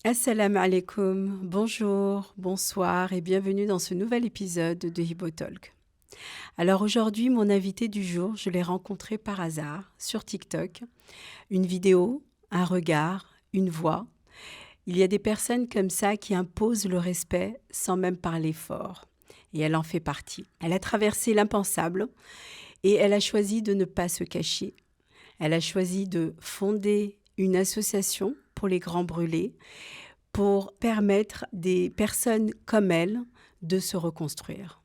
Assalamu alaikum, bonjour, bonsoir et bienvenue dans ce nouvel épisode de Hibo Talk. Alors aujourd'hui, mon invité du jour, je l'ai rencontré par hasard sur TikTok. Une vidéo, un regard, une voix. Il y a des personnes comme ça qui imposent le respect sans même parler fort. Et elle en fait partie. Elle a traversé l'impensable et elle a choisi de ne pas se cacher. Elle a choisi de fonder une association pour les grands brûlés, pour permettre des personnes comme elle de se reconstruire.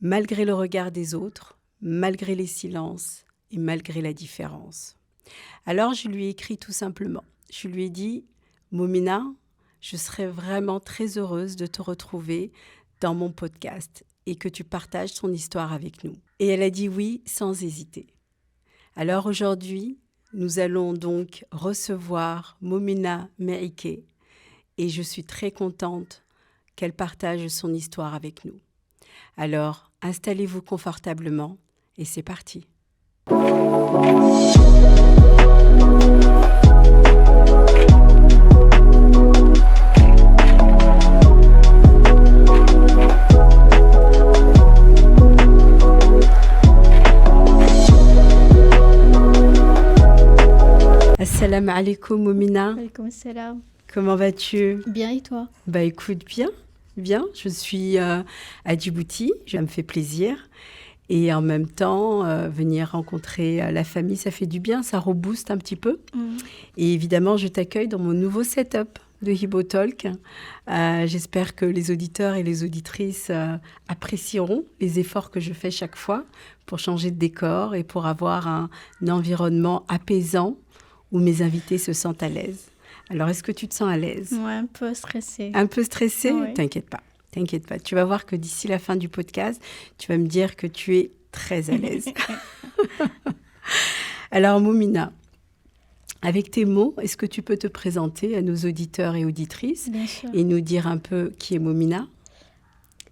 Malgré le regard des autres, malgré les silences et malgré la différence. Alors je lui ai écrit tout simplement. Je lui ai dit « Moumina, je serais vraiment très heureuse de te retrouver dans mon podcast et que tu partages ton histoire avec nous. » Et elle a dit oui sans hésiter. Alors aujourd'hui, nous allons donc recevoir Moumina Meïké et je suis très contente qu'elle partage son histoire avec nous. Alors, installez-vous confortablement et c'est parti. Assalamu alaikum Moumina. Alaikum salam. Comment vas-tu? Bien et toi? Bah écoute, bien. Je suis à Djibouti, ça me fait plaisir. Et en même temps, venir rencontrer la famille, ça fait du bien, ça rebooste un petit peu. Et évidemment, je t'accueille dans mon nouveau setup de Hibo Talk. J'espère que les auditeurs et les auditrices apprécieront les efforts que je fais chaque fois pour changer de décor et pour avoir un environnement apaisant où mes invités se sentent à l'aise. Alors, est-ce que tu te sens à l'aise? Ouais, un peu stressée. Un peu stressée? Oui. T'inquiète pas. Tu vas voir que d'ici la fin du podcast, tu vas me dire que tu es très à l'aise. Alors, Moumina, avec tes mots, est-ce que tu peux te présenter à nos auditeurs et auditrices Bien sûr. et nous dire un peu qui est Moumina?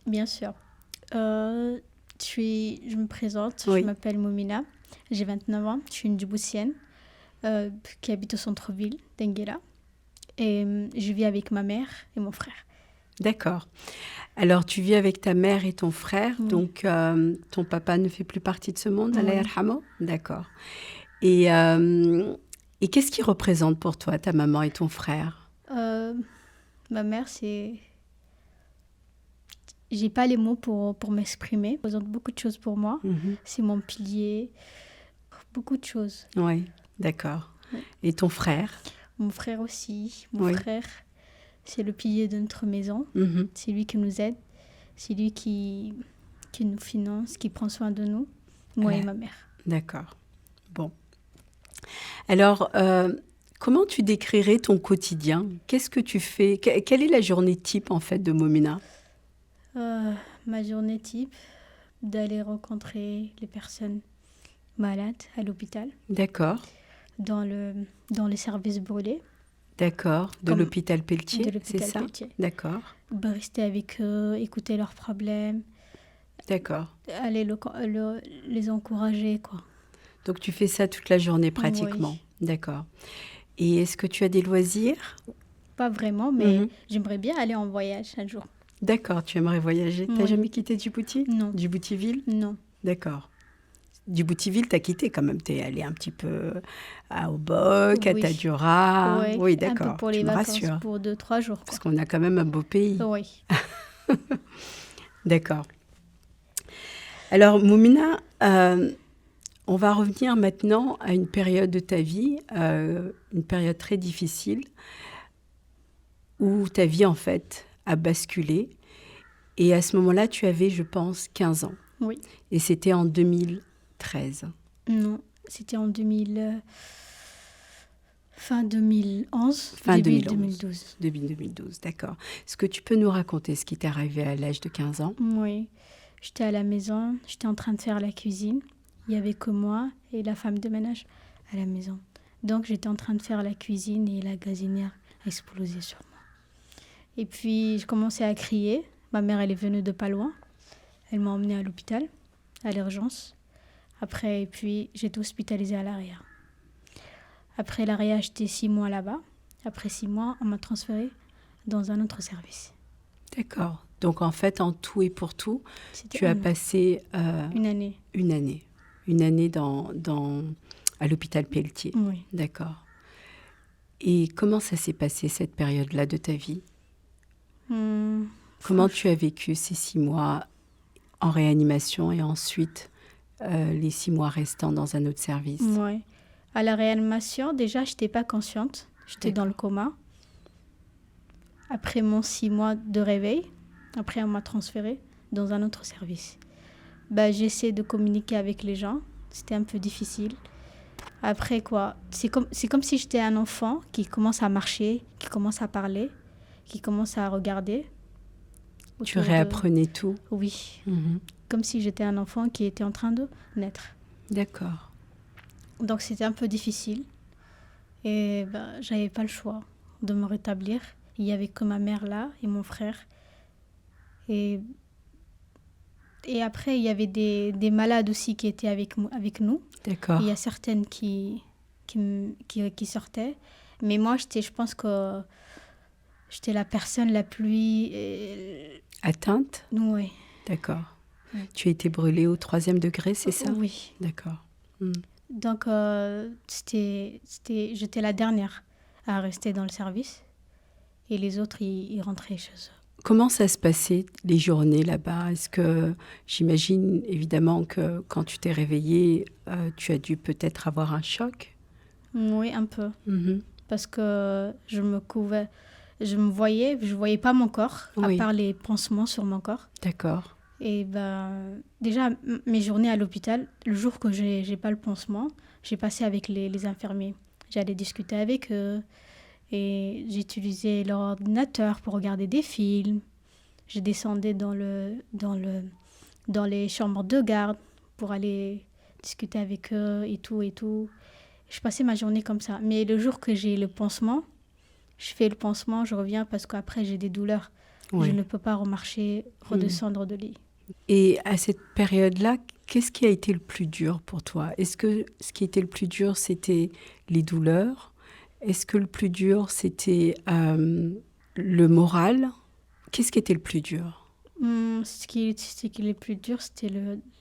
Bien sûr. Je me présente, Oui. je m'appelle Moumina, j'ai 29 ans, je suis une Djiboutienne qui habite au centre-ville d'Enguela. Et je vis avec ma mère et mon frère. D'accord. Alors, tu vis avec ta mère et ton frère, Oui. donc ton papa ne fait plus partie de ce monde, Oui. Allah yarhamo. D'accord. Et qu'est-ce qui représente pour toi ta maman et ton frère? Ma mère, j'ai pas les mots pour m'exprimer. Elle représente beaucoup de choses pour moi. C'est mon pilier, beaucoup de choses. Oui, d'accord. Oui. Et ton frère? Mon frère aussi. Mon Oui. frère, c'est le pilier de notre maison. C'est lui qui nous aide. C'est lui qui nous finance, qui prend soin de nous, moi et ma mère. D'accord. Bon. Alors, comment tu décrirais ton quotidien? Qu'est-ce que tu fais? Quelle est la journée type, en fait, de Moumina? Ma journée type, d'aller rencontrer les personnes malades à l'hôpital, D'accord. dans les services brûlés, D'accord. De Comme- l'hôpital Pelletier, de l'hôpital c'est ça? Pelletier. D'accord. Rester avec eux, écouter leurs problèmes, D'accord. aller les encourager, quoi. Donc, tu fais ça toute la journée, pratiquement. Oui. D'accord. Et est-ce que tu as des loisirs? Pas vraiment, mais j'aimerais bien aller en voyage un jour. D'accord, tu aimerais voyager. T'as Oui. jamais quitté Djibouti? Non. Djibouti-Ville? Non. D'accord. Djibouti-Ville, t'as quitté quand même. T'es allé un petit peu à Obok, à Oui. Tadjoura. Ouais, Oui, un d'accord. peu pour Tu les me vacances, rassures. pour 2-3 jours, Parce quoi. qu'on a quand même un beau pays. Oui. D'accord. Alors, Moumina, on va revenir maintenant à une période de ta vie, une période très difficile, où ta vie, en fait, a basculé. Et à ce moment-là, tu avais, je pense, 15 ans. Oui. Et c'était en 2013. Non, c'était en fin 2011, Fin début 2011. 2012. Début 2012, d'accord. Est-ce que tu peux nous raconter ce qui t'est arrivé à l'âge de 15 ans? Oui, j'étais à la maison, j'étais en train de faire la cuisine. Il n'y avait que moi et la femme de ménage à la maison. Donc j'étais en train de faire la cuisine et la gazinière a explosé sur moi. Et puis je commençais à crier. Ma mère, elle est venue de pas loin. Elle m'a emmenée à l'hôpital, à l'urgence. Après, et puis j'étais hospitalisée à l'ARIA. Après l'ARIA, j'étais 6 mois là-bas. Après 6 mois, on m'a transférée dans un autre service. D'accord. Donc en fait, en tout et pour tout, C'était tu as passé une année. une année à l'hôpital Pelletier. Oui. D'accord. Et comment ça s'est passé cette période-là de ta vie? Comment tu as vécu ces 6 mois en réanimation et ensuite les 6 mois restants dans un autre service? Oui. À la réanimation, déjà, je n'étais pas consciente. J'étais dans le coma. Après mon 6 mois de réveil, après on m'a transférée dans un autre service. J'essaie de communiquer avec les gens. C'était un peu difficile. Après quoi, c'est comme si j'étais un enfant qui commence à marcher, qui commence à parler, qui commence à regarder. Tu réapprenais tout? Oui. Comme si j'étais un enfant qui était en train de naître. D'accord. Donc c'était un peu difficile. Et j'avais pas le choix de me rétablir. Il y avait que ma mère là et mon frère. Et après, il y avait des malades aussi qui étaient avec nous. D'accord. Il y a certaines qui sortaient. Mais moi, je pense que j'étais la personne la plus... Atteinte? Oui. D'accord. Oui. Tu as été brûlée au 3e degré, c'est ça? Oui. D'accord. Donc, j'étais la dernière à rester dans le service. Et les autres, ils rentraient chez eux. Comment ça se passait, les journées là-bas? Est-ce que, j'imagine évidemment que quand tu t'es réveillée, tu as dû peut-être avoir un choc? Oui, un peu. Parce que je voyais pas mon corps, à part les pansements sur mon corps. D'accord. Et déjà, mes journées à l'hôpital, le jour que j'ai pas le pansement, j'ai passé avec les infirmiers. J'allais discuter avec eux. Et j'utilisais leur ordinateur pour regarder des films. Je descendais dans les chambres de garde pour aller discuter avec eux et tout et tout. Je passais ma journée comme ça. Mais le jour que j'ai le pansement, je fais le pansement, je reviens parce qu'après j'ai des douleurs. Oui. Je ne peux pas remarcher, redescendre de lit. Et à cette période-là, qu'est-ce qui a été le plus dur pour toi? Est-ce que ce qui était le plus dur, c'était les douleurs? Est-ce que le plus dur, c'était le moral? Qu'est-ce qui était le plus dur? Ce qui est le plus dur, c'était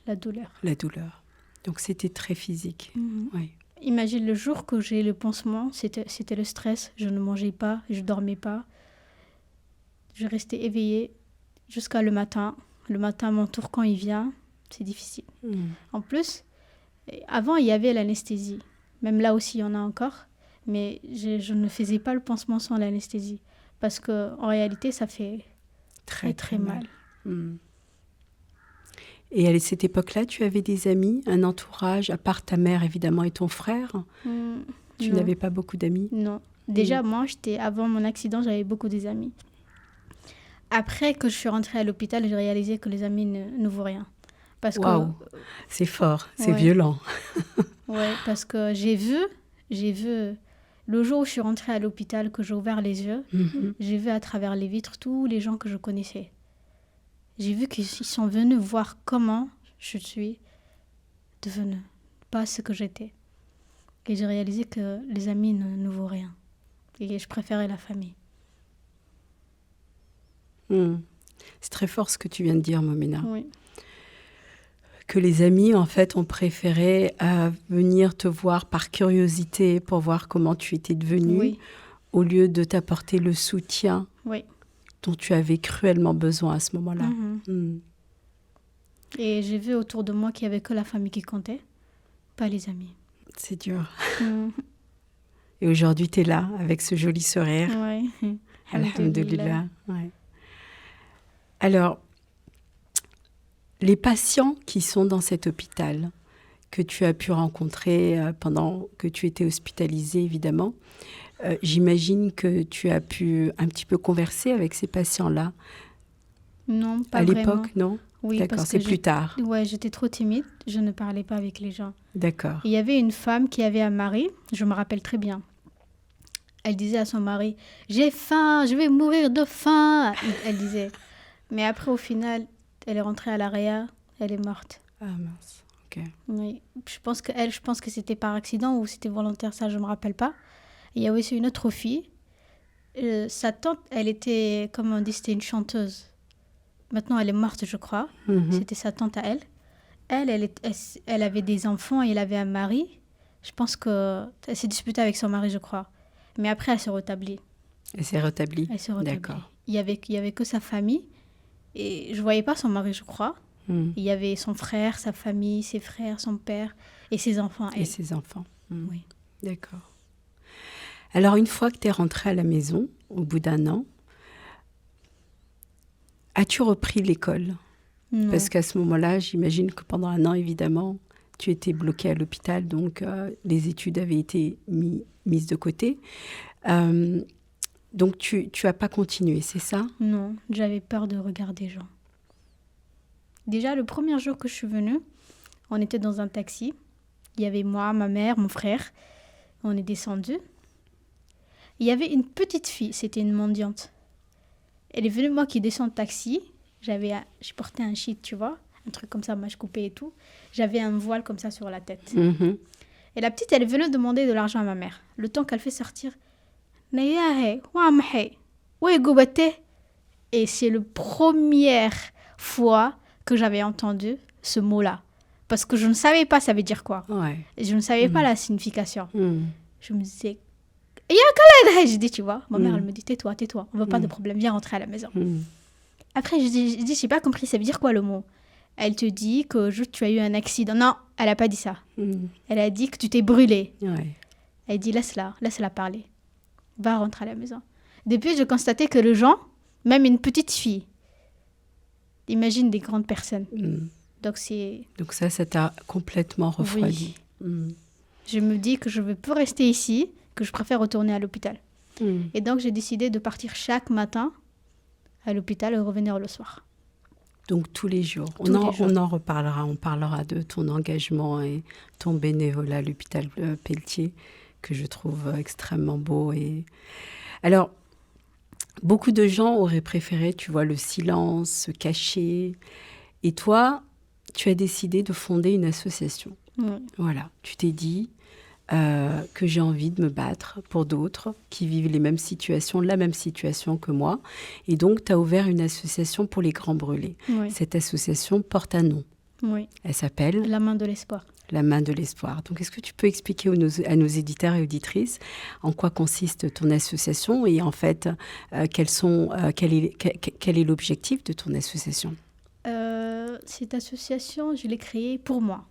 la douleur. La douleur. Donc, c'était très physique. Oui. Imagine le jour que j'ai le pansement, c'était le stress. Je ne mangeais pas, je ne dormais pas. Je restais éveillée jusqu'à le matin. Le matin, mon tour, quand il vient, c'est difficile. En plus, avant, il y avait l'anesthésie. Même là aussi, il y en a encore. Mais je ne faisais pas le pansement sans l'anesthésie. Parce qu'en réalité, ça fait très mal. Et à cette époque-là, tu avais des amis, un entourage, à part ta mère, évidemment, et ton frère? Tu n'avais pas beaucoup d'amis? Non. Déjà, moi, avant mon accident, j'avais beaucoup d'amis. Après que je suis rentrée à l'hôpital, j'ai réalisé que les amis ne vaut rien. Waouh, c'est fort, c'est violent. Oui, parce que j'ai vu... Le jour où je suis rentrée à l'hôpital, que j'ai ouvert les yeux, j'ai vu à travers les vitres tous les gens que je connaissais. J'ai vu qu'ils sont venus voir comment je suis devenue, pas ce que j'étais. Et j'ai réalisé que les amis ne vaut rien. Et je préférais la famille. C'est très fort ce que tu viens de dire, Momena. Oui. Que les amis, en fait, ont préféré venir te voir par curiosité pour voir comment tu étais devenue, au lieu de t'apporter le soutien dont tu avais cruellement besoin à ce moment-là. Et j'ai vu autour de moi qu'il n'y avait que la famille qui comptait, pas les amis. C'est dur. Et aujourd'hui, tu es là, avec ce joli sourire. Oui. Alhamdoulilah. Ouais. Alors, les patients qui sont dans cet hôpital, que tu as pu rencontrer pendant que tu étais hospitalisée, évidemment, j'imagine que tu as pu un petit peu converser avec ces patients-là. Non, pas à vraiment. À l'époque, non? Oui, d'accord, c'est plus tard. Oui, j'étais trop timide, je ne parlais pas avec les gens. D'accord. Il y avait une femme qui avait un mari, je me rappelle très bien. Elle disait à son mari, « J'ai faim, je vais mourir de faim !» Elle disait. Mais après, au final... Elle est rentrée à l'AREA, elle est morte. Ah mince, ok. Oui, je pense que c'était par accident ou c'était volontaire, ça je ne me rappelle pas. Il y a aussi une autre fille Sa tante, elle était, comme on dit, c'était une chanteuse. Maintenant, elle est morte, je crois. C'était sa tante à elle. Elle avait des enfants et elle avait un mari. Je pense qu'elle s'est disputée avec son mari, je crois. Mais après, elle s'est rétablie. Elle s'est rétablie. D'accord. Il y avait que sa famille. Et je voyais pas son mari, je crois. Il y avait son frère, sa famille, ses frères, son père et ses enfants. Et ses enfants. Oui. D'accord. Alors, une fois que tu es rentrée à la maison, au bout d'1 an, as-tu repris l'école ? Non. Parce qu'à ce moment-là, j'imagine que pendant 1 an, évidemment, tu étais bloquée à l'hôpital, donc les études avaient été mises de côté. Donc, tu n'as pas continué, c'est ça ? Non, j'avais peur de regarder les gens. Déjà, le premier jour que je suis venue, on était dans un taxi. Il y avait moi, ma mère, mon frère. On est descendus. Il y avait une petite fille, c'était une mendiante. Elle est venue, moi qui descends le taxi. J'ai porté un shit, tu vois, un truc comme ça, mâche coupée et tout. J'avais un voile comme ça sur la tête. Et la petite, elle est venue demander de l'argent à ma mère. Le temps qu'elle fait sortir. Et c'est la première fois que j'avais entendu ce mot-là. Parce que je ne savais pas ça veut dire quoi. Ouais. Et je ne savais pas la signification. Je me disais... Je dis, tu vois, ma mère, elle me dit, tais-toi, on veut pas de problème, viens rentrer à la maison. Après, je dis, j'ai pas compris, ça veut dire quoi le mot ? Elle te dit que tu as eu un accident. Non, elle a pas dit ça. Elle a dit que tu t'es brûlée. Ouais. Elle dit, laisse-la parler. Va rentrer à la maison. Depuis, je constatais que les gens, même une petite fille, imagine des grandes personnes. Donc ça t'a complètement refroidi. Oui. Je me dis que je ne veux plus rester ici, que je préfère retourner à l'hôpital. Et donc, j'ai décidé de partir chaque matin à l'hôpital et revenir le soir. Donc, tous les jours. On en reparlera. On parlera de ton engagement et ton bénévolat à l'hôpital Pelletier, que je trouve extrêmement beau. Alors, beaucoup de gens auraient préféré, tu vois, le silence, se cacher. Et toi, tu as décidé de fonder une association. Voilà, tu t'es dit que j'ai envie de me battre pour d'autres qui vivent la même situation que moi. Et donc, tu as ouvert une association pour les grands brûlés. Cette association porte un nom. Elle s'appelle La main de l'espoir. La main de l'espoir. Donc, est-ce que tu peux expliquer à nos éditeurs et auditrices en quoi consiste ton association et en fait, quel est l'objectif de ton association ? Cette association, je l'ai créée pour moi.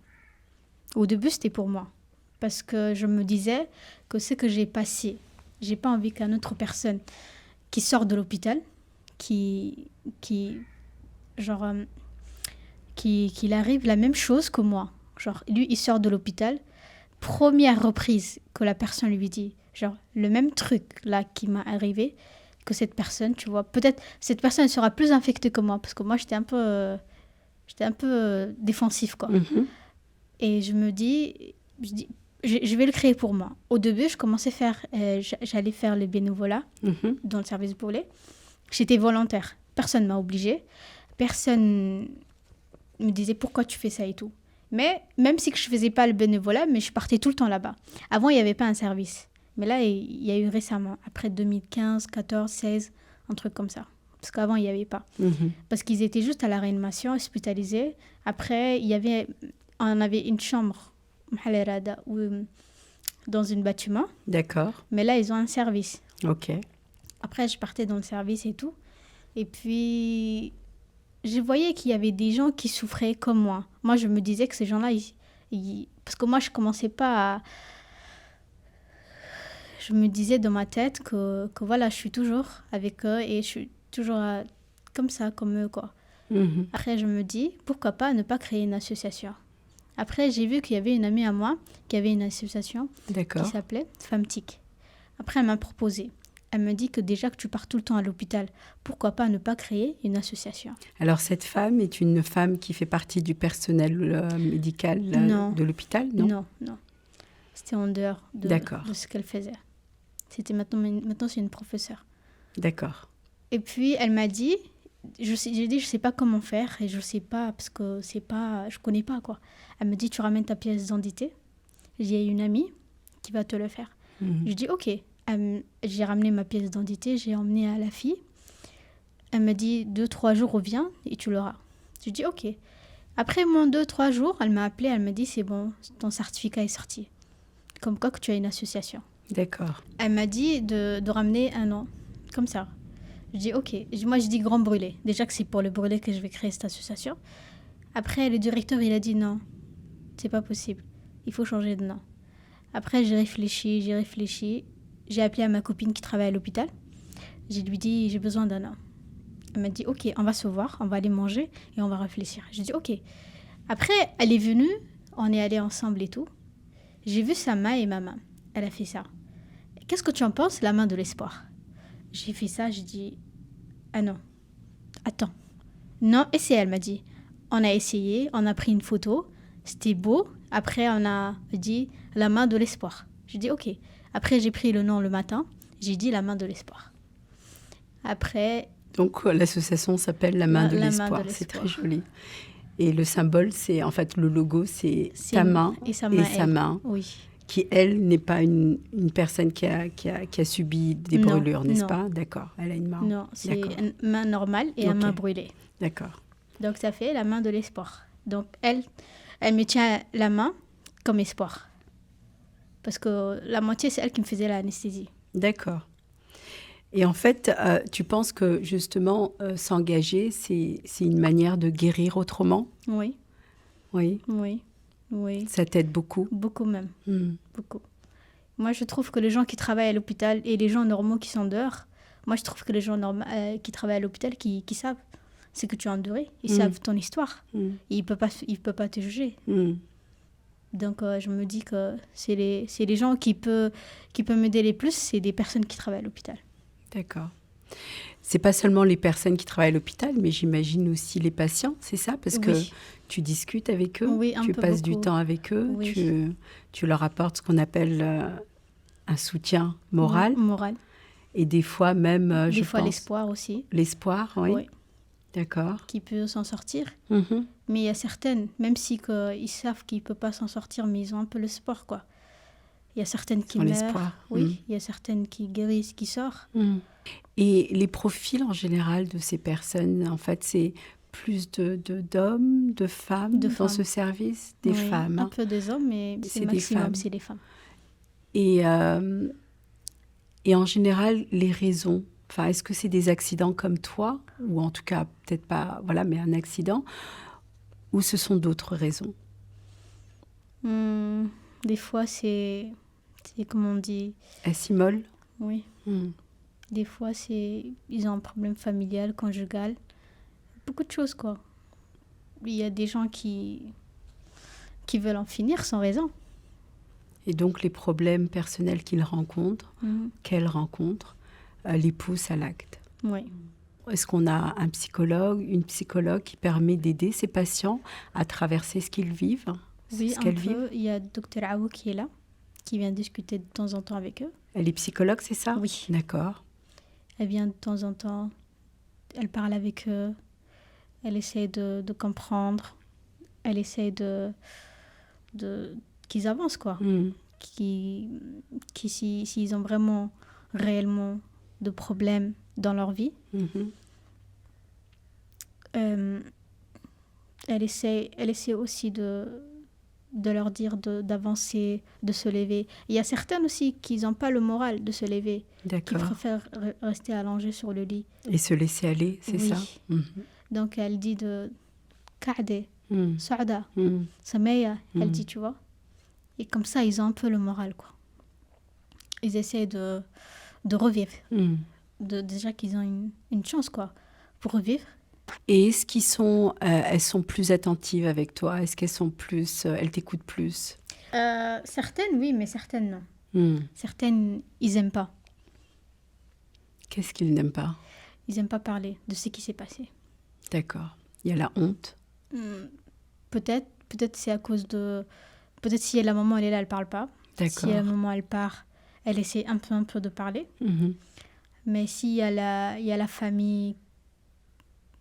Au début, c'était pour moi. Parce que je me disais que ce que j'ai passé, j'ai pas envie qu'une autre personne qui sort de l'hôpital, qu'il arrive la même chose que moi. Genre, lui, il sort de l'hôpital, première reprise que la personne lui dit, genre, le même truc là qui m'a arrivé, que cette personne, tu vois, peut-être cette personne sera plus infectée que moi, parce que moi, j'étais un peu défensif, quoi. Et je me dis, je vais le créer pour moi. Au début, j'allais faire le bénévolat dans le service brûlé. J'étais volontaire. Personne ne m'a obligée. Personne me disait pourquoi tu fais ça et tout. Mais même si je ne faisais pas le bénévolat, mais je partais tout le temps là-bas. Avant, il n'y avait pas un service. Mais là, il y a eu récemment, après 2015, 14, 16, un truc comme ça. Parce qu'avant, il n'y avait pas. Parce qu'ils étaient juste à la réanimation, hospitalisés. Après, on avait une chambre dans un bâtiment. D'accord. Mais là, ils ont un service. Ok. Après, je partais dans le service et tout. Et puis, je voyais qu'il y avait des gens qui souffraient comme moi. Moi, je me disais que ces gens-là, parce que moi, je commençais pas à... Je me disais dans ma tête que voilà, je suis toujours avec eux et je suis toujours comme ça, comme eux, quoi. Après, je me dis, pourquoi pas ne pas créer une association. Après, j'ai vu qu'il y avait une amie à moi qui avait une association qui s'appelait Femmes TIC. Après, elle m'a proposé. Elle me dit que déjà que tu pars tout le temps à l'hôpital, pourquoi pas ne pas créer une association. Alors, cette femme est une femme qui fait partie du personnel médical de l'hôpital, non ? Non. C'était en dehors de ce qu'elle faisait. Maintenant, c'est une professeure. D'accord. Et puis, elle m'a dit... je sais pas comment faire et je sais pas parce que je connais pas, quoi. Elle me dit, tu ramènes ta pièce d'identité. J'ai une amie qui va te le faire. Je dis ok. J'ai ramené ma pièce d'identité, j'ai emmené à la fille. Elle m'a dit 2-3 jours, reviens et tu l'auras. J'ai dit ok. Après moins 2-3 jours, elle m'a appelé, elle m'a dit c'est bon, ton certificat est sorti. Comme quoi que tu as une association. D'accord. Elle m'a dit de ramener un an, comme ça. Je dis ok. Moi je dis grand brûlé. Déjà que c'est pour le brûlé que je vais créer cette association. Après le directeur il a dit non, c'est pas possible. Il faut changer de nom. Après j'ai réfléchi. J'ai appelé à ma copine qui travaille à l'hôpital. Je lui dit j'ai besoin d'un nom. Elle m'a dit ok, on va se voir, on va aller manger et on va réfléchir. J'ai dit ok. Après elle est venue, on est allés ensemble et tout. J'ai vu sa main et ma main. Elle a fait ça. Qu'est-ce que tu en penses, la main de l'espoir? J'ai fait ça, j'ai dit ah non, attends. Non, essaye, elle m'a dit. On a essayé, on a pris une photo, c'était beau. Après, on a dit la main de l'espoir. J'ai dit ok. Après, j'ai pris le nom le matin, j'ai dit la main de l'espoir. Après. Donc, l'association s'appelle La Main de La l'Espoir. Main de C'est l'Espoir. très joli. Et le symbole, c'est en fait le logo, c'est ta main et sa main. Oui. Qui, elle, n'est pas une personne qui a subi des brûlures, n'est-ce pas? D'accord, elle a une main. Non, c'est une main normale et une main brûlée. D'accord. Donc, ça fait la main de l'espoir. Donc, elle me tient la main comme espoir. Parce que la moitié, c'est elle qui me faisait l'anesthésie. D'accord. Et en fait, tu penses que, justement, s'engager, c'est une manière de guérir autrement? Oui. Oui. Oui. Oui. Ça t'aide beaucoup? Beaucoup même. Beaucoup. Moi, je trouve que les gens qui travaillent à l'hôpital et les gens normaux qui sont dehors, moi, je trouve que les gens qui travaillent à l'hôpital, qui savent ce que tu as enduré, ils savent ton histoire. Et ils ne peuvent pas te juger. Donc, je me dis que c'est les gens qui peuvent m'aider les plus, c'est des personnes qui travaillent à l'hôpital. D'accord. C'est pas seulement les personnes qui travaillent à l'hôpital, mais j'imagine aussi les patients, c'est ça? Parce que tu discutes avec eux, tu passes du temps avec eux, tu leur apportes ce qu'on appelle un soutien moral. Moral. Et des fois même, des fois l'espoir aussi. L'espoir, oui. Oui. D'accord. Qui peut s'en sortir. Mais il y a certaines, même si ils savent qu'ils ne peuvent pas s'en sortir, mais ils ont un peu l'espoir, quoi. Il y a certaines qui meurent. Oui, il y a certaines qui guérissent, qui sortent. Et les profils en général de ces personnes, en fait, c'est plus d'hommes, de femmes dans ce service? Des femmes. Un peu des hommes, mais c'est maximum, c'est des femmes. Et en général, les raisons, enfin, est-ce que c'est des accidents comme toi, ou en tout cas, peut-être pas, voilà, mais un accident, ou ce sont d'autres raisons? Des fois, c'est comme on dit... Acimol? Oui. Des fois, ils ont un problème familial, conjugal. Beaucoup de choses, quoi. Il y a des gens qui veulent en finir sans raison. Et donc, les problèmes personnels qu'ils rencontrent, qu'elles rencontrent, les poussent à l'acte. Oui. Est-ce qu'on a un psychologue, une psychologue qui permet d'aider ces patients à traverser ce qu'ils vivent? Oui, un peu. Il y a Dr Aou qui est là, qui vient discuter de temps en temps avec eux. Elle est psychologue, c'est ça? Oui. D'accord. Elle vient de temps en temps, elle parle avec eux, elle essaie de comprendre, elle essaie qu'ils avancent, quoi. S'ils ont vraiment, réellement de problèmes dans leur vie, elle essaie aussi de leur dire d'avancer, de se lever. Il y a certaines aussi qui n'ont pas le moral de se lever, qui préfèrent rester allongées sur le lit. Et se laisser aller, c'est ça? Donc elle dit de Ka'de, Saada, Samaya, elle dit, tu vois. Et comme ça, ils ont un peu le moral, quoi. Ils essaient de revivre. Déjà qu'ils ont une chance, quoi, pour revivre. Et est-ce elles sont plus attentives avec toi? Est-ce qu'elles sont plus, elles t'écoutent plus? Certaines, oui, mais certaines, non. Certaines, ils n'aiment pas. Qu'est-ce qu'ils n'aiment pas? Ils n'aiment pas parler de ce qui s'est passé. D'accord. Il y a la honte? Peut-être c'est à cause de... Peut-être si la maman, elle est là, elle ne parle pas. D'accord. Si la maman, elle part, elle essaie un peu de parler. Mais s'il y a la famille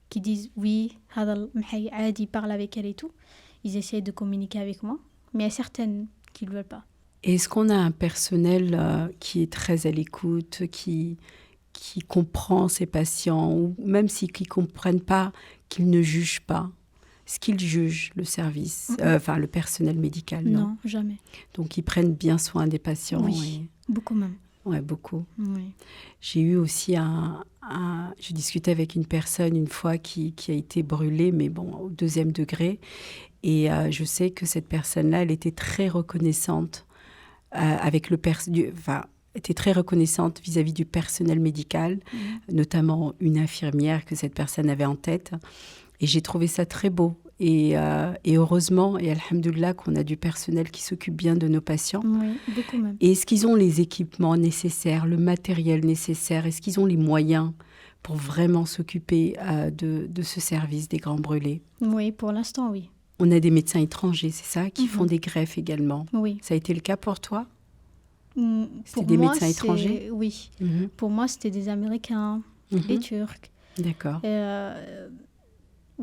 qui disent oui, Adi parle avec elle et tout, ils essayent de communiquer avec moi. Mais il y a certaines qui ne veulent pas. Et est-ce qu'on a un personnel qui est très à l'écoute, qui comprend ses patients, ou même s'ils ne comprennent pas, qu'ils ne jugent pas? Est-ce qu'ils jugent le service, le personnel médical? Non, jamais. Donc, ils prennent bien soin des patients. Oui, beaucoup même. Oui, beaucoup. Oui. J'ai eu aussi je discutais avec une personne une fois qui a été brûlée, mais bon, au 2e degré. Et je sais que cette personne-là, elle était très reconnaissante était très reconnaissante vis-à-vis du personnel médical, notamment une infirmière que cette personne avait en tête. Et j'ai trouvé ça très beau. Et heureusement, et alhamdoulilah, qu'on a du personnel qui s'occupe bien de nos patients. Oui, beaucoup même. Et est-ce qu'ils ont les équipements nécessaires, le matériel nécessaire? Est-ce qu'ils ont les moyens pour vraiment s'occuper de ce service des grands brûlés? Oui, pour l'instant, oui. On a des médecins étrangers, c'est ça, qui font des greffes également. Oui. Ça a été le cas pour toi? C'était Pour des moi, médecins étrangers? Oui. Pour moi, c'était des Américains, des Turcs. D'accord.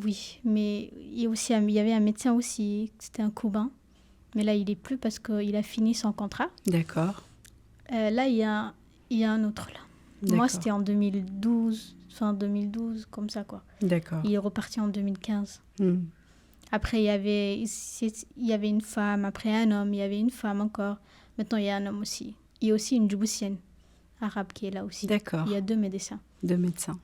Oui, mais il y avait un médecin aussi, c'était un Cubain. Mais là, il n'est plus parce qu'il a fini son contrat. D'accord. Là, il y a un autre là. D'accord. Moi, c'était en 2012, fin 2012, comme ça, quoi. D'accord. Il est reparti en 2015. Après, il y avait une femme, après un homme, il y avait une femme encore. Maintenant, il y a un homme aussi. Il y a aussi une Djiboutienne arabe qui est là aussi. D'accord. Il y a 2 médecins. 2 médecins.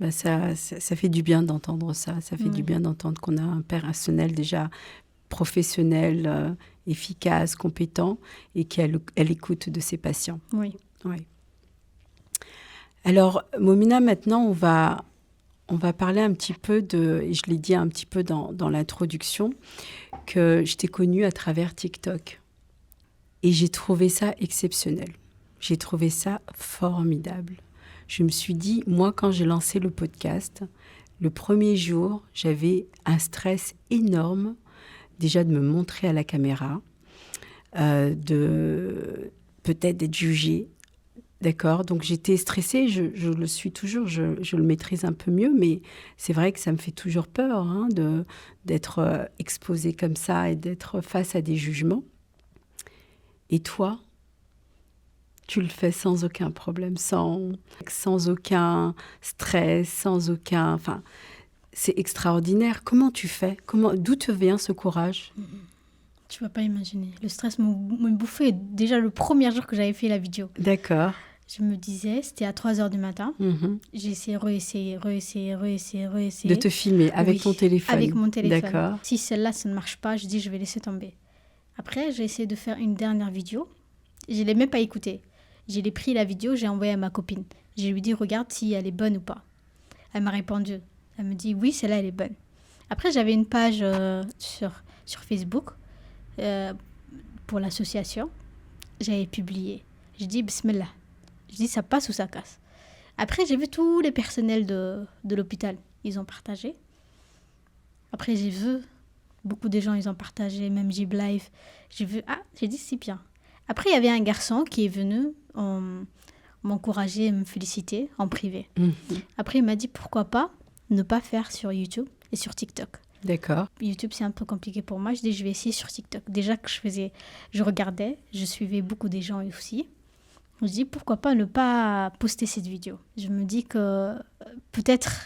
Ben ça fait du bien d'entendre ça. Ça fait du bien d'entendre qu'on a un personnel déjà professionnel, efficace, compétent et qui est à l'écoute de ses patients. Oui. Oui. Alors, Momina, maintenant, on va parler un petit peu et je l'ai dit un petit peu dans l'introduction, que je t'ai connue à travers TikTok. Et j'ai trouvé ça exceptionnel. J'ai trouvé ça formidable. Je me suis dit, moi, quand j'ai lancé le podcast, le premier jour, j'avais un stress énorme, déjà de me montrer à la caméra, peut-être d'être jugée. D'accord, donc j'étais stressée, je le suis toujours, je le maîtrise un peu mieux, mais c'est vrai que ça me fait toujours peur d'être exposée comme ça et d'être face à des jugements. Et toi, tu le fais sans aucun problème, sans aucun stress, sans aucun... Enfin, c'est extraordinaire. Comment tu fais? D'où te vient ce courage? Tu ne vas pas imaginer. Le stress me bouffait déjà le premier jour que j'avais fait la vidéo. D'accord. Je me disais, c'était à 3h du matin. J'ai essayé, réessayé. De te filmer avec ton téléphone? Avec mon téléphone. D'accord. Si celle-là, ça ne marche pas, je dis, je vais laisser tomber. Après, j'ai essayé de faire une dernière vidéo. Je ne l'ai même pas écoutée. J'ai pris la vidéo, j'ai envoyé à ma copine. Je lui ai dit, regarde si elle est bonne ou pas. Elle m'a répondu. Elle me dit, oui, celle-là, elle est bonne. Après, j'avais une page sur Facebook pour l'association. J'avais publié. Je dis, bismillah. Je dis, ça passe ou ça casse. Après, j'ai vu tous les personnels de l'hôpital. Ils ont partagé. Après, j'ai vu beaucoup de gens, ils ont partagé, même Jib Live. J'ai dit, c'est bien. Après, il y avait un garçon qui est venu m'encourager et me féliciter en privé. Après, il m'a dit, pourquoi pas ne pas faire sur YouTube et sur TikTok. D'accord. YouTube, c'est un peu compliqué pour moi. Je dis, je vais essayer sur TikTok. Déjà que je regardais, je suivais beaucoup des gens aussi. Je me dis, pourquoi pas ne pas poster cette vidéo. Je me dis que peut-être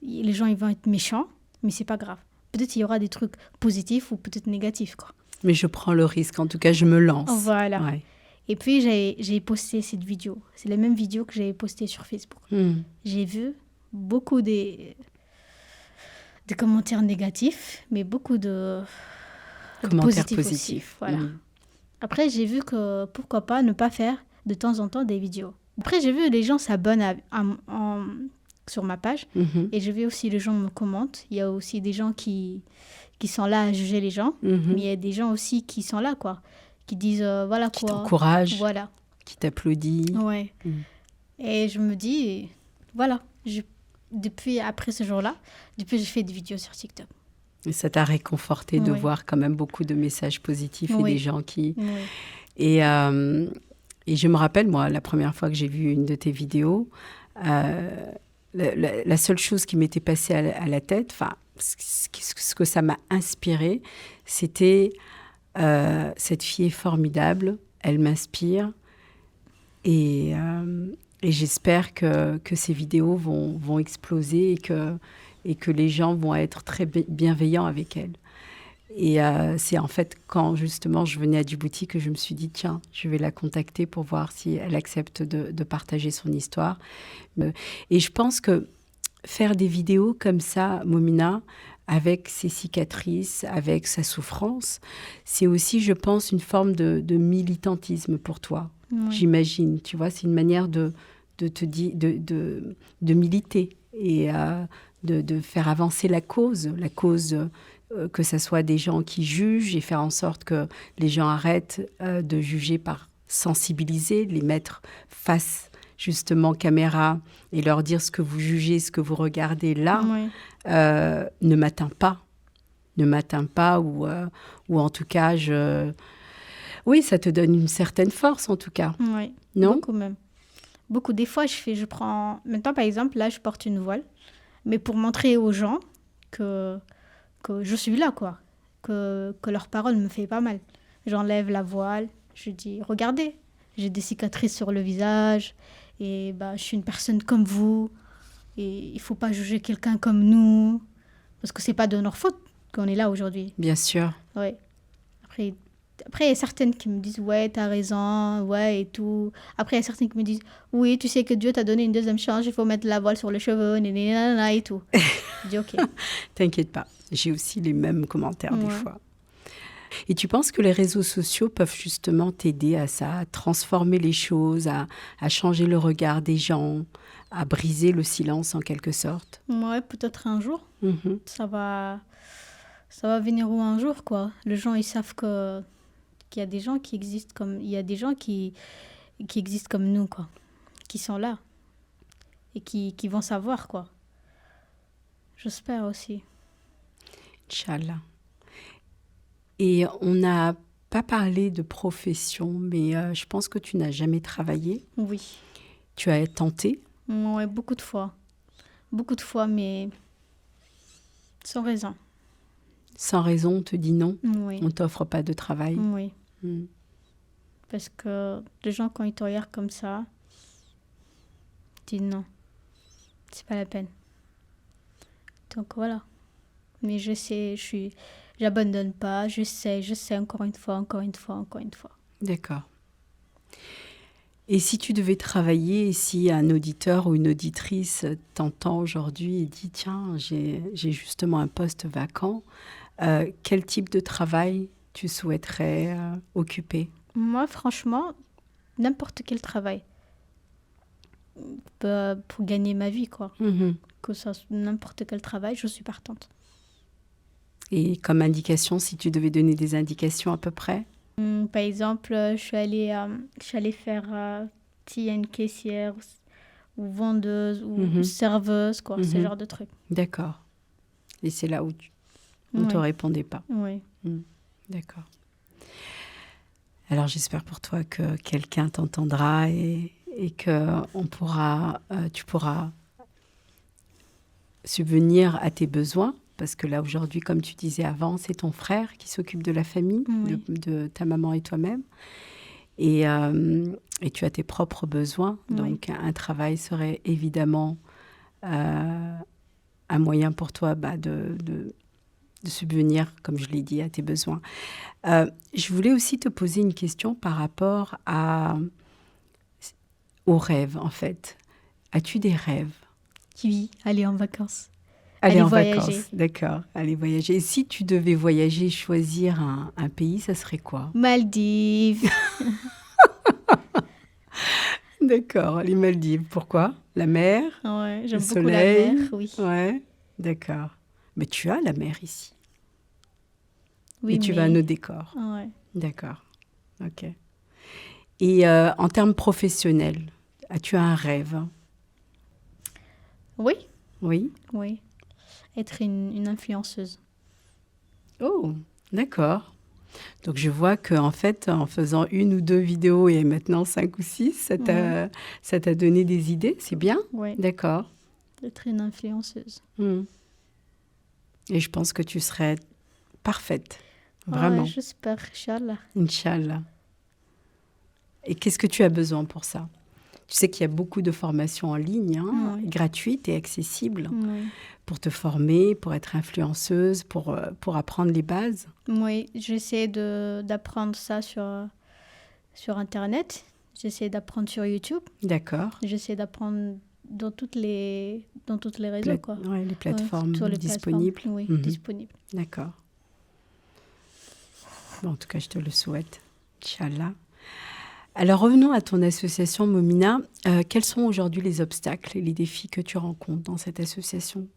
les gens ils vont être méchants, mais c'est pas grave. Peut-être il y aura des trucs positifs ou peut-être négatifs, quoi. Mais je prends le risque, en tout cas, je me lance. Voilà. Ouais. Et puis, j'ai posté cette vidéo. C'est la même vidéo que j'avais postée sur Facebook. J'ai vu beaucoup des commentaires négatifs, mais beaucoup de commentaires positifs aussi. Voilà. Après, j'ai vu que pourquoi pas ne pas faire de temps en temps des vidéos. Après, j'ai vu les gens s'abonnent sur ma page et je vois aussi les gens me commentent. Il y a aussi des gens qui sont là à juger les gens, mais il y a des gens aussi qui sont là, quoi, qui disent voilà qui quoi. Qui t'encouragent, voilà. Qui t'applaudissent. Ouais. Et je me dis, voilà, après ce jour-là, j'ai fait des vidéos sur TikTok. Et ça t'a réconforté de voir quand même beaucoup de messages positifs et des gens qui... Et je me rappelle, moi, la première fois que j'ai vu une de tes vidéos, la seule chose qui m'était passée à la tête, enfin, ce que ça m'a inspiré, c'était Cette fille est formidable, elle m'inspire et j'espère que ces vidéos vont exploser et que les gens vont être très bienveillants avec elle. Et c'est en fait quand justement je venais à Djibouti que je me suis dit tiens, je vais la contacter pour voir si elle accepte de partager son histoire. Et je pense que faire des vidéos comme ça, Momina, avec ses cicatrices, avec sa souffrance, c'est aussi, je pense, une forme de militantisme pour toi. Oui. J'imagine, tu vois, c'est une manière de militer et de faire avancer la cause que ce soit des gens qui jugent et faire en sorte que les gens arrêtent de juger par sensibiliser, les mettre face justement caméra et leur dire ce que vous jugez, ce que vous regardez là, Oui. ne m'atteint pas ou en tout cas, oui, ça te donne une certaine force en tout cas, Oui. non? Beaucoup même. Beaucoup. Des fois, je prends... Maintenant, par exemple, là, je porte une voile, mais pour montrer aux gens que je suis là, quoi. Que leur parole me fait pas mal. J'enlève la voile, je dis, regardez, j'ai des cicatrices sur le visage, et je suis une personne comme vous, et il faut pas juger quelqu'un comme nous, parce que c'est pas de notre faute qu'on est là aujourd'hui. Bien sûr. Ouais. Après, il y a certaines qui me disent, ouais, t'as raison, ouais, et tout. Après, il y a certaines qui me disent, oui, tu sais que Dieu t'a donné une deuxième chance, il faut mettre la voile sur les cheveux, nanana, et tout. Je dis, ok. T'inquiète pas, j'ai aussi les mêmes commentaires des Ouais. fois. Et tu penses que les réseaux sociaux peuvent justement t'aider à ça, à transformer les choses, à changer le regard des gens, à briser le silence en quelque sorte? Ouais, peut-être un jour. Mhm. Ça va venir où un jour, quoi. Les gens, ils savent qu'il y a des gens qui existent comme... Il y a des gens qui existent comme nous, quoi. Qui sont là. Et qui vont savoir, quoi. J'espère aussi. Inch'Allah. Et on n'a pas parlé de profession, mais je pense que tu n'as jamais travaillé. Oui. Tu as tenté. Ouais, beaucoup de fois. Beaucoup de fois, mais sans raison. Sans raison, on te dit non. Oui. On t'offre pas de travail. Oui. Mm. Parce que les gens, quand ils te regardent comme ça, ils disent non. C'est pas la peine. Donc voilà. Mais je sais, j'abandonne pas, je sais encore une fois. D'accord. Et si tu devais travailler, si un auditeur ou une auditrice t'entend aujourd'hui et dit tiens, j'ai justement un poste vacant, quel type de travail tu souhaiterais occuper? Moi, franchement, n'importe quel travail pour gagner ma vie, quoi. Mhm. Que ça soit n'importe quel travail, je suis partante. Et comme indication, si tu devais donner des indications à peu près? Par exemple, je suis allée faire s'il y a une caissière ou vendeuse ou serveuse, quoi, ce genre de truc. D'accord. Et c'est là où on ne te répondait pas. Oui. D'accord. Alors j'espère pour toi que quelqu'un t'entendra et que tu pourras subvenir à tes besoins. Parce que là, aujourd'hui, comme tu disais avant, c'est ton frère qui s'occupe de la famille, Oui. de ta maman et toi-même. Et tu as tes propres besoins. Oui. Donc, un travail serait évidemment un moyen pour toi de subvenir, comme je l'ai dit, à tes besoins. Je voulais aussi te poser une question par rapport aux rêves, en fait. As-tu des rêves? Oui, aller en vacances. Aller en voyager. vacances, d'accord. Aller voyager. Et si tu devais voyager, choisir un pays, ça serait quoi? Maldives. D'accord, les Maldives. Pourquoi? La mer? Ouais, j'aime Le beaucoup soleil? la mer, oui. Ouais, d'accord. Mais tu as la mer ici. Oui, et tu vas à nos décors. Ouais. D'accord, ok. Et en termes professionnels, as-tu un rêve? Oui, Oui. oui. Être une influenceuse. Oh, d'accord. Donc, je vois qu'en fait, en faisant 1 ou 2 vidéos et maintenant 5 ou 6, ça t'a donné des idées. C'est bien? Oui, D'accord. être une influenceuse. Et je pense que tu serais parfaite Vraiment. Ouais, j'espère, Inch'Allah. Inch'Allah. Et qu'est-ce que tu as besoin pour ça? Tu sais qu'il y a beaucoup de formations en ligne, hein, Oui. gratuites et accessibles, Oui. pour te former, pour être influenceuse, pour apprendre les bases. Oui, j'essaie d'apprendre ça sur Internet. J'essaie d'apprendre sur YouTube. D'accord. J'essaie d'apprendre dans toutes les réseaux, quoi. Ouais, les plateformes sur les disponibles. plateformes, oui, Mhm. disponibles. D'accord. Bon, en tout cas, je te le souhaite. Inch'Allah. Alors, revenons à ton association Momina. Quels sont aujourd'hui les obstacles et les défis que tu rencontres dans cette association?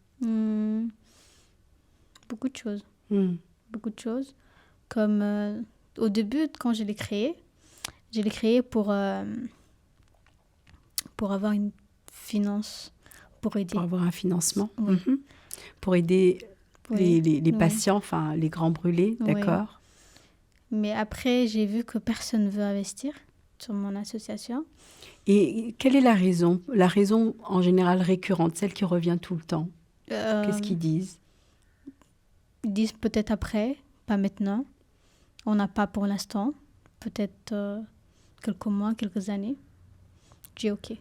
Beaucoup de choses. Hmm. Beaucoup de choses. Comme au début, quand je l'ai créé pour avoir une finance, pour aider. Pour avoir un financement. Oui. Mhm. Pour aider Oui. les Oui. patients, enfin les grands brûlés, Oui. d'accord. Mais après, j'ai vu que personne ne veut investir sur mon association. Et quelle est la raison? La raison en général récurrente, celle qui revient tout le temps. Qu'est-ce qu'ils disent? Ils disent peut-être après, pas maintenant. On n'a pas pour l'instant. Peut-être quelques mois, quelques années. Je dis OK.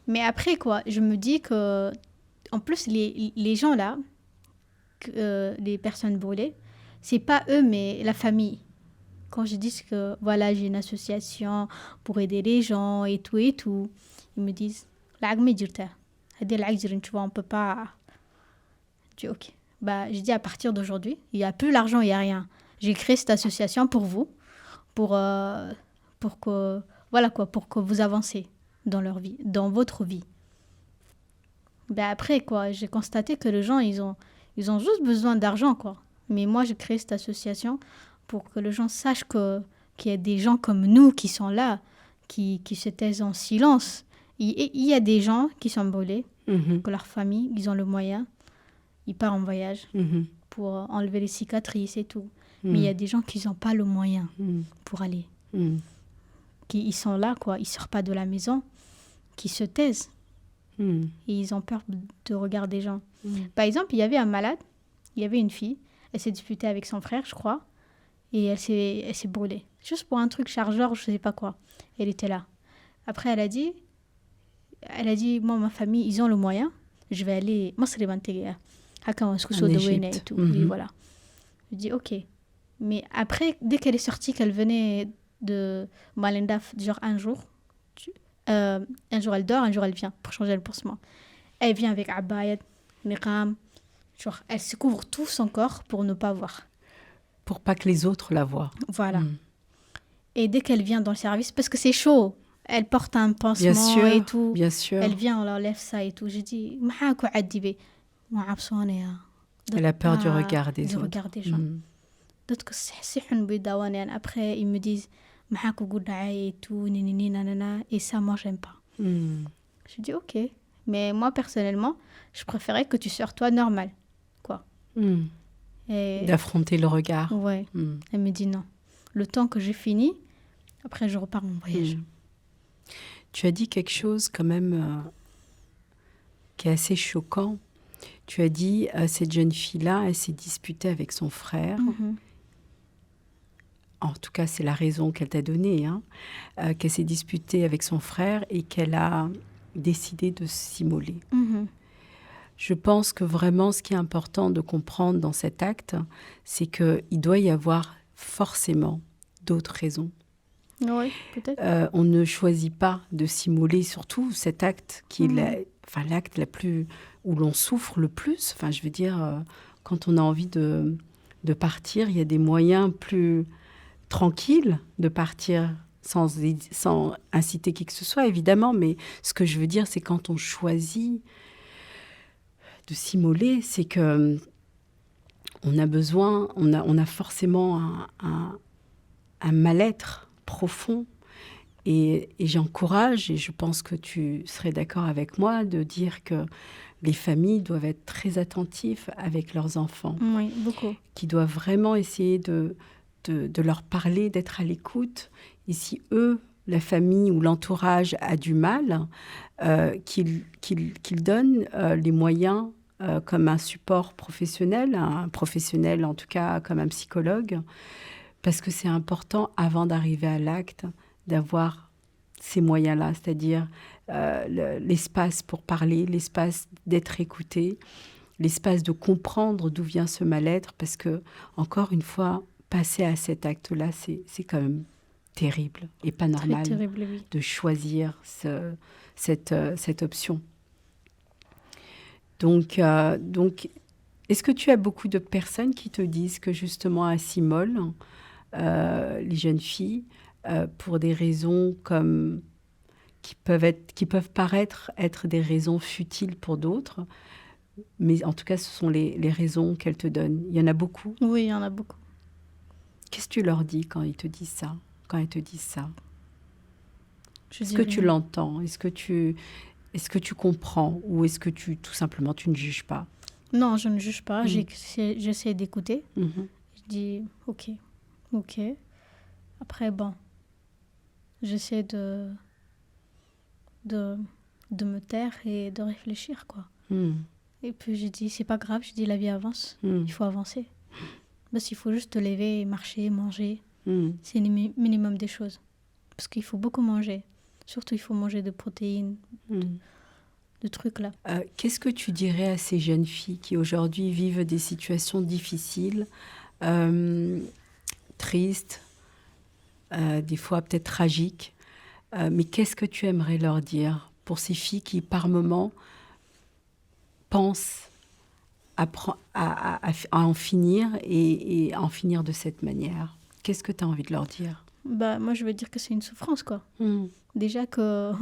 Mais après, quoi, je me dis que, en plus, les gens là, les personnes brûlées, c'est pas eux, mais la famille. Quand je dis que, voilà, j'ai une association pour aider les gens et tout, ils me disent, l'agme dirta. Tu vois, on peut pas. Je dis OK. Bah, je dis à partir d'aujourd'hui, il n'y a plus l'argent, il n'y a rien. J'ai créé cette association pour vous, pour que, voilà quoi, pour que vous avancez dans leur vie, dans votre vie. Ben après quoi, j'ai constaté que les gens ils ont juste besoin d'argent quoi. Mais moi j'ai créé cette association pour que les gens sachent qu'il y a des gens comme nous qui sont là, qui se taisent en silence. Il y a des gens qui sont brûlés, Mhm. que leur famille, ils ont le moyen, ils partent en voyage Mhm. pour enlever les cicatrices et tout. Mhm. Mais il y a des gens qui n'ont pas le moyen Mhm. pour aller. Mhm. Ils sont là, quoi. Ils ne sortent pas de la maison, qui se taisent. Mhm. Et ils ont peur de regarder des gens. Mhm. Par exemple, il y avait un malade, il y avait une fille, elle s'est disputée avec son frère, je crois, et elle s'est brûlée. Juste pour un truc chargeur, je ne sais pas quoi. Elle était là. Après, elle a dit, moi, ma famille, ils ont le moyen, je vais aller... Moi, c'est les Bantéguéa. En Égypte. Et tout. Mhm. Oui, voilà. Je dis, OK. Mais après, dès qu'elle est sortie, qu'elle venait de Malendaf, genre un jour, elle dort, un jour elle vient pour changer le pansement. Elle vient avec abayat, niqam, genre elle se couvre tout son corps pour ne pas voir. Pour pas que les autres la voient. Voilà. Mhm. Et dès qu'elle vient dans le service, parce que c'est chaud, elle porte un pansement Bien sûr, et tout. bien sûr. Elle vient, on leur lève ça et tout. Je dis, Mahako adibé. Elle a peur du regard des autres. regard des gens. Mhm. D'autres après ils me disent Mahako goudai et tout, nini nanana, et ça moi j'aime pas. Mhm. Je dis OK, mais moi personnellement, je préférais que tu sors toi normal, quoi. Mhm. Et D'affronter le regard. ouais, Mhm. elle me dit non. Le temps que j'ai fini, après je repars en voyage. Mhm. Tu as dit quelque chose quand même qui est assez choquant. Tu as dit, cette jeune fille-là, elle s'est disputée avec son frère. Mhm. En tout cas, c'est la raison qu'elle t'a donnée, hein, qu'elle s'est disputée avec son frère et qu'elle a décidé de s'immoler. Mhm. Je pense que vraiment, ce qui est important de comprendre dans cet acte, c'est qu'il doit y avoir forcément d'autres raisons. Oui, peut-être. On ne choisit pas de s'immoler, surtout cet acte qui est l'acte la plus où l'on souffre le plus. Enfin, je veux dire, quand on a envie de partir, il y a des moyens plus tranquilles de partir sans inciter qui que ce soit, évidemment. Mais ce que je veux dire, c'est quand on choisit de s'immoler, c'est que on a besoin, on a forcément un mal-être profond. Et j'encourage, et je pense que tu serais d'accord avec moi, de dire que les familles doivent être très attentives avec leurs enfants. Oui, beaucoup. Qui doivent vraiment essayer de leur parler, d'être à l'écoute. Et si eux, la famille ou l'entourage a du mal, qu'ils donnent les moyens comme un support professionnel, un professionnel en tout cas comme un psychologue, parce que c'est important avant d'arriver à l'acte d'avoir ces moyens-là, c'est-à-dire l'espace pour parler, l'espace d'être écouté, l'espace de comprendre d'où vient ce mal-être, parce que, encore une fois, passer à cet acte-là, c'est quand même terrible et pas Très normal terrible, oui. de choisir cette option. Donc, est-ce que tu as beaucoup de personnes qui te disent que justement à Cimol, les jeunes filles, pour des raisons comme qui peuvent paraître être des raisons futiles pour d'autres, mais en tout cas, ce sont les raisons qu'elles te donnent. Il y en a beaucoup. Oui, il y en a beaucoup. Qu'est-ce que tu leur dis quand ils te disent ça, quand elles te disent ça? Je Est-ce dis que tu rien. l'entends? Est-ce que tu comprends? Ou est-ce que tout simplement, tu ne juges pas? Non, je ne juge pas. Mm. J'essaie d'écouter. Mhm. Je dis ok, ok. Après, bon, j'essaie de, de me taire et de réfléchir, quoi. Mm. Et puis je dis, c'est pas grave, je dis, la vie avance. Mm. Il faut avancer. Parce qu'il faut juste te lever, marcher, manger. Mm. C'est le minimum des choses. Parce qu'il faut beaucoup manger. Surtout, il faut manger de protéines, Mm. de trucs là. Qu'est-ce que tu dirais à ces jeunes filles qui aujourd'hui vivent des situations difficiles, tristes, des fois peut-être tragiques, mais qu'est-ce que tu aimerais leur dire pour ces filles qui, par moments, pensent à en finir et à en finir de cette manière? Qu'est-ce que tu as envie de leur dire? Bah, moi, je veux dire que c'est une souffrance, quoi. Mm. Déjà que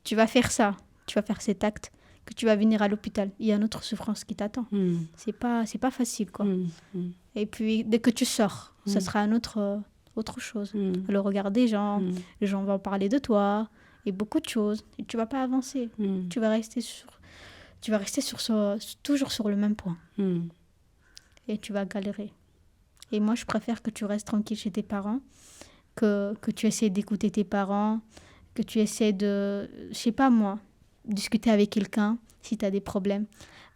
tu vas faire ça, tu vas faire cet acte, que tu vas venir à l'hôpital. Il y a une autre souffrance qui t'attend. Mm. C'est pas facile, quoi. Mm. Mm. Et puis, dès que tu sors, ça sera autre chose. Mm. Le regard des gens, Mm. les gens vont parler de toi, et beaucoup de choses. Et tu vas pas avancer. Mm. Tu vas rester toujours sur le même point. Mm. Et tu vas galérer. Et moi, je préfère que tu restes tranquille chez tes parents, que tu essaies d'écouter tes parents, que tu essaies de, je sais pas moi, discuter avec quelqu'un si tu as des problèmes.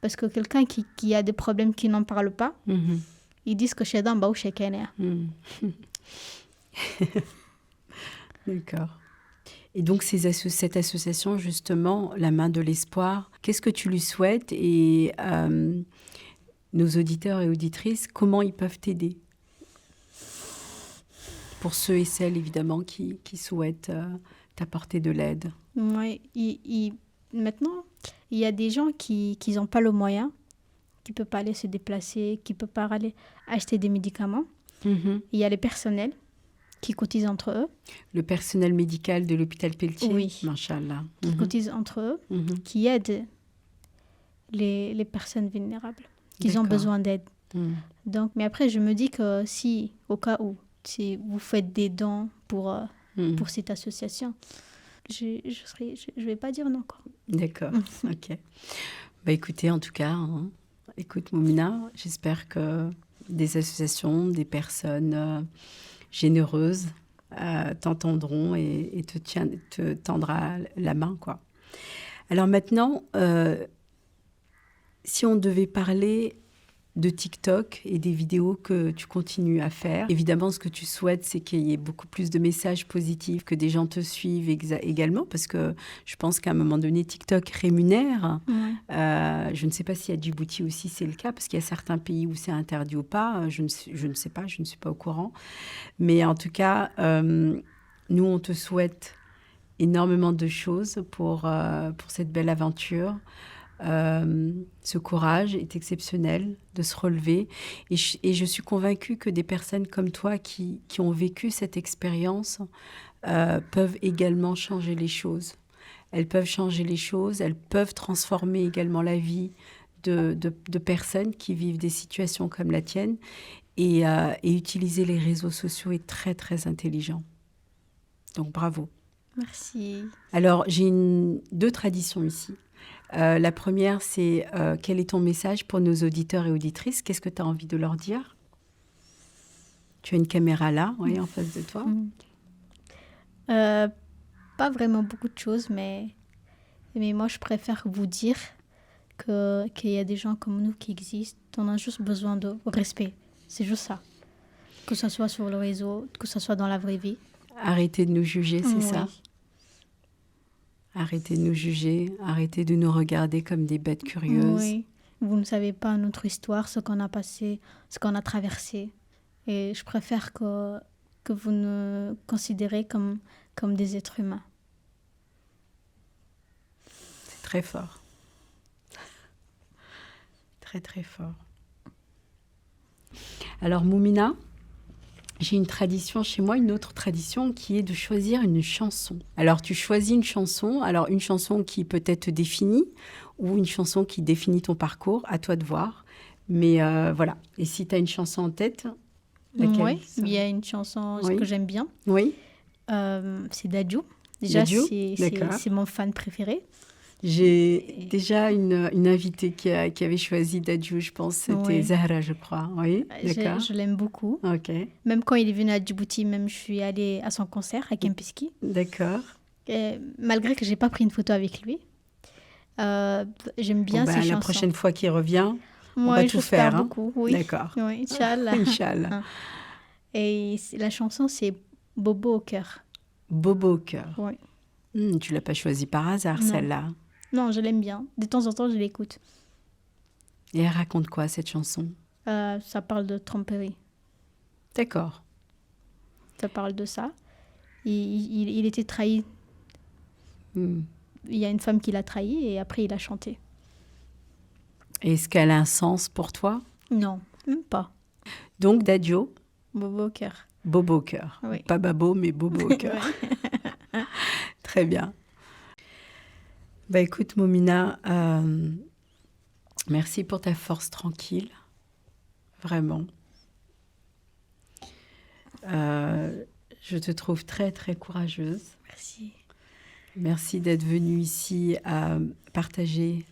Parce que quelqu'un qui a des problèmes, qui n'en parle pas, Mhm. ils disent que chez Dan, bah, ou chez Kenya. Mm. D'accord. Et donc, cette association, justement, La Main de l'Espoir, qu'est-ce que tu lui souhaites? Et nos auditeurs et auditrices, comment ils peuvent t'aider? Pour ceux et celles, évidemment, qui souhaitent t'apporter de l'aide. Ouais, maintenant, il y a des gens qui n'ont pas le moyen, qui ne peuvent pas aller se déplacer, qui ne peuvent pas aller acheter des médicaments. Mhm. Il y a les personnels qui cotisent entre eux, Le personnel médical de l'hôpital Pelletier? Oui. Machallah. qui Mhm. cotisent entre eux, Mhm. qui aident les personnes vulnérables, qui ont D'accord. besoin d'aide. Mhm. Donc, mais après, je me dis que si, au cas où, si vous faites des dons pour Mhm. cette association, je vais pas dire non, quoi. D'accord, ok. Bah écoutez, en tout cas, hein, écoute Moumina, j'espère que des associations, des personnes généreuses t'entendront et te tendra la main, quoi. Alors maintenant, si on devait parler de TikTok et des vidéos que tu continues à faire, évidemment, ce que tu souhaites, c'est qu'il y ait beaucoup plus de messages positifs, que des gens te suivent également, parce que je pense qu'à un moment donné, TikTok rémunère. Ouais. Je ne sais pas si à Djibouti aussi c'est le cas, parce qu'il y a certains pays où c'est interdit ou pas. Je ne sais pas, je ne suis pas au courant. Mais en tout cas, nous, on te souhaite énormément de choses pour cette belle aventure. Ce courage est exceptionnel de se relever. Et je suis convaincue que des personnes comme toi qui ont vécu cette expérience peuvent également changer les choses. Elles peuvent changer les choses, elles peuvent transformer également la vie de personnes qui vivent des situations comme la tienne. Et utiliser les réseaux sociaux est très, très intelligent. Donc, bravo. Merci. Alors, j'ai deux traditions ici. La première, c'est quel est ton message pour nos auditeurs et auditrices? Qu'est-ce que tu as envie de leur dire? Tu as une caméra là, oui, en face de toi. Pas vraiment beaucoup de choses, mais moi, je préfère vous dire qu'il y a des gens comme nous qui existent. On a juste besoin de respect. C'est juste ça. Que ce soit sur le réseau, que ce soit dans la vraie vie. Arrêtez de nous juger, c'est Oui. ça? Arrêtez de nous juger, arrêtez de nous regarder comme des bêtes curieuses. Oui. Vous ne savez pas notre histoire, ce qu'on a passé, ce qu'on a traversé. Et je préfère que vous nous considérez comme des êtres humains. C'est très fort. Très, très fort. Alors, Moumina, j'ai une tradition chez moi, une autre tradition qui est de choisir une chanson. Alors, tu choisis une chanson qui peut-être te définit ou une chanson qui définit ton parcours, à toi de voir. Mais voilà. Et si tu as une chanson en tête, laquelle? Oui, il y a une chanson que j'aime bien. Oui. C'est Dadju. Déjà, Dadju, c'est mon fan préféré. J'ai déjà une invitée qui avait choisi Dadju, je pense. C'était Zahra, je crois. Oui, d'accord. Je l'aime beaucoup. Ok. Même quand il est venu à Djibouti, même je suis allée à son concert à Kempinski. D'accord. Et malgré que je n'ai pas pris une photo avec lui, j'aime bien ses chansons. La prochaine fois qu'il revient, on va tout faire. Beaucoup, oui. D'accord. Oui, Inch'Allah. Inch'Allah. Et la chanson, c'est Bobo au cœur. Bobo au cœur. Oui. Tu l'as pas choisie par hasard, celle-là? Non, je l'aime bien. De temps en temps, je l'écoute. Et elle raconte quoi, cette chanson? Ça parle de tromperie. D'accord. Ça parle de ça. Il était trahi. Il y a une femme qui l'a trahi et après, il a chanté. Et est-ce qu'elle a un sens pour toi? Non, même pas. Donc, Dadju. Bobo au cœur. Bobo au cœur. Oui. Pas Babo, mais Bobo au cœur. Très bien. Bah écoute, Moumina, merci pour ta force tranquille. Vraiment. Je te trouve très, très courageuse. Merci. Merci d'être venue ici à partager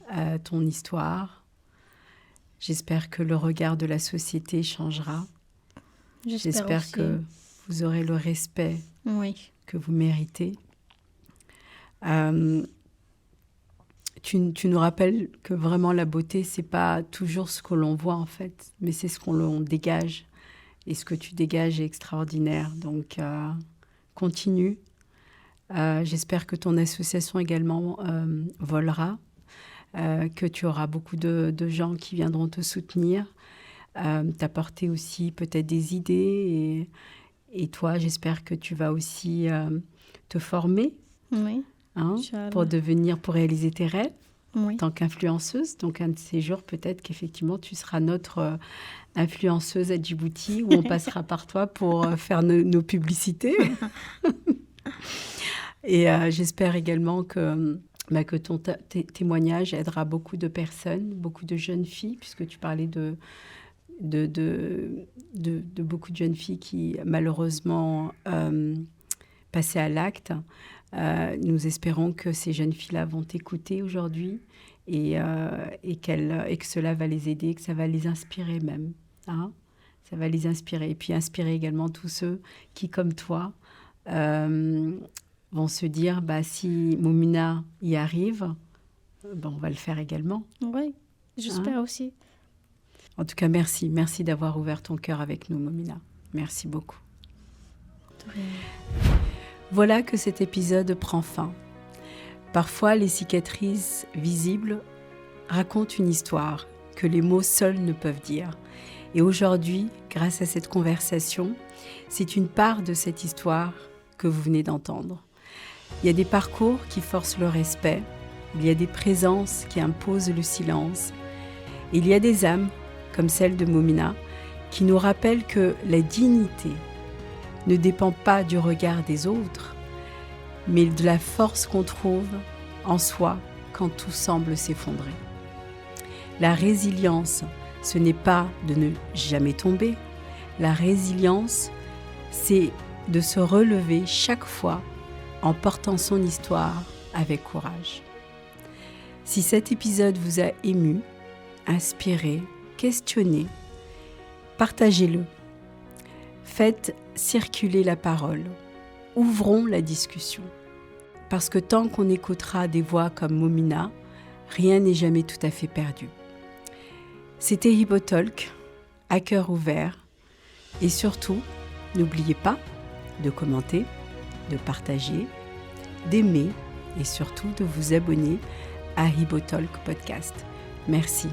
ton histoire. J'espère que le regard de la société changera. J'espère aussi. que vous aurez le respect que vous méritez. Tu nous rappelles que vraiment la beauté, c'est pas toujours ce que l'on voit en fait, mais c'est ce qu'on dégage. Et ce que tu dégages est extraordinaire. Donc, continue. J'espère que ton association également volera, que tu auras beaucoup de gens qui viendront te soutenir, t'apporter aussi peut-être des idées. Et toi, j'espère que tu vas aussi te former. Oui. Pour réaliser tes rêves en tant qu'influenceuse. Donc, un de ces jours, peut-être qu'effectivement, tu seras notre influenceuse à Djibouti, où on passera par toi pour faire nos publicités. Et j'espère également que ton témoignage aidera beaucoup de personnes, beaucoup de jeunes filles, puisque tu parlais de beaucoup de jeunes filles qui, malheureusement, passaient à l'acte. Nous espérons que ces jeunes filles-là vont t'écouter aujourd'hui et que cela va les aider, que ça va les inspirer même. Ça va les inspirer. Et puis inspirer également tous ceux qui, comme toi, vont se dire, si Moumina y arrive, on va le faire également. Oui, j'espère aussi. En tout cas, merci. Merci d'avoir ouvert ton cœur avec nous, Moumina. Merci beaucoup. Voilà que cet épisode prend fin. Parfois, les cicatrices visibles racontent une histoire que les mots seuls ne peuvent dire. Et aujourd'hui, grâce à cette conversation, c'est une part de cette histoire que vous venez d'entendre. Il y a des parcours qui forcent le respect, il y a des présences qui imposent le silence, et il y a des âmes, comme celle de Moumina, qui nous rappellent que la dignité ne dépend pas du regard des autres, mais de la force qu'on trouve en soi quand tout semble s'effondrer. La résilience, ce n'est pas de ne jamais tomber. La résilience, c'est de se relever chaque fois en portant son histoire avec courage. Si cet épisode vous a ému, inspiré, questionné, partagez-le. Faites circuler la parole. Ouvrons la discussion. Parce que tant qu'on écoutera des voix comme Moumina, Rien n'est jamais tout à fait perdu. C'était Hibotalk, à cœur ouvert. Et surtout, n'oubliez pas de commenter, de partager, d'aimer et surtout de vous abonner à Hibotalk Podcast. Merci.